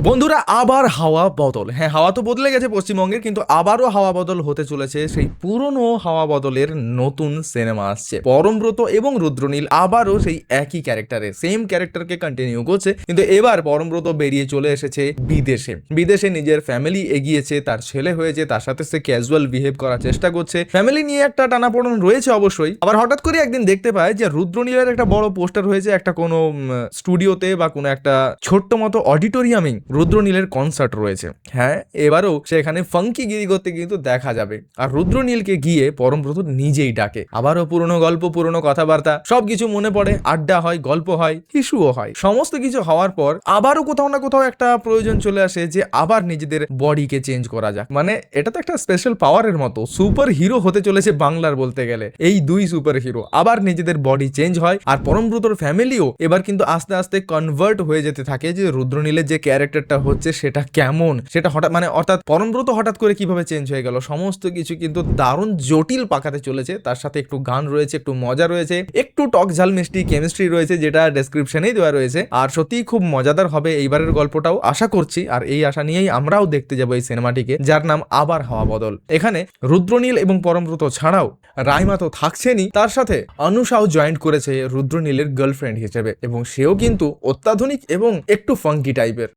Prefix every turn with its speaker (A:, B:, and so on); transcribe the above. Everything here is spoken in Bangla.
A: বন্ধুরা আবার হাওয়া বদল, হ্যাঁ হাওয়া তো বদলে গেছে পশ্চিমবঙ্গের, কিন্তু আবারও হাওয়া বদল হতে চলেছে। সেই পুরনো হাওয়া বদলের নতুন সিনেমা আসছে, পরমব্রত এবং রুদ্রনীল আবারও সেই একই ক্যারেক্টারে, সেম ক্যারেক্টারকে কন্টিনিউ করছে, কিন্তু এবার পরমব্রত বেরিয়ে চলে এসেছে বিদেশে। বিদেশে নিজের ফ্যামিলি এগিয়েছে, তার ছেলে হয়েছে, তার সাথে সে ক্যাজুয়াল বিহেভ করার চেষ্টা করছে। ফ্যামিলি নিয়ে একটা টানাপোড়েন রয়েছে অবশ্যই। আবার হঠাৎ করে একদিন দেখতে পায় যে রুদ্রনীলের একটা বড় পোস্টার হয়েছে একটা কোনো স্টুডিওতে বা কোনো একটা ছোট্ট মতো অডিটোরিয়ামে রুদ্রনীলের কনসার্ট রয়েছে। হ্যাঁ, এবারেও সেখানে ফাঙ্কি গিরি করতে কিন্তু দেখা যাবে। আর রুদ্রনীলকে গিয়ে পরমব্রত নিজেই ডাকে। আবারও পুরনো গল্প, পুরনো কথাবার্তা সবকিছু মনে পড়ে, আড্ডা হয়, গল্প হয়, ইস্যুও হয়। সমস্ত কিছু হওয়ার পর আবারও কোথাও না কোথাও একটা প্রয়োজন চলে আসে যে আবার নিজেদের বডিকে চেঞ্জ করা যাক। মানে এটা তো একটা স্পেশাল পাওয়ারের মতো, সুপার হিরো হতে চলেছে বাংলার বলতে গেলে। এই দুই সুপার হিরো আবার নিজেদের বডি চেঞ্জ হয়, আর পরমব্রতর ফ্যামিলিও এবার কিন্তু আস্তে আস্তে কনভার্ট হয়ে যেতে থাকে যে রুদ্রনীলের যে ক্যারেক্টারটা হচ্ছে সেটা কেমন, সেটা হঠাৎ মানে অর্থাৎ পরমব্রত হঠাৎ করে কিভাবে চেঞ্জ হয়ে গেল। সমস্ত কিছু কিন্তু দারুণ জটিল পাকাতে চলেছে। তার সাথে একটু গান রয়েছে, একটু মজা রয়েছে, একটু টক ঝাল মিষ্টি কেমিস্ট্রি রয়েছে, যেটা ডেসক্রিপশনেই দেওয়া রয়েছে। আর সত্যিই খুব মজাদার হবে এইবারের গল্পটাও, আশা করছি। আর এই আশা নিয়েই আমরাও দেখতে যাবো এই সিনেমাটিকে, যার নাম আবার হাওয়া বদল। এখানে রুদ্রনীল এবং পরমব্রত ছাড়াও রাইমা তো থাকছেনই, তার সাথে অনুষাও জয়েন্ট করেছে রুদ্রনীলের গার্লফ্রেন্ড হিসেবে, এবং সেও কিন্তু অত্যাধুনিক এবং একটু ফাঙ্কি টাইপের।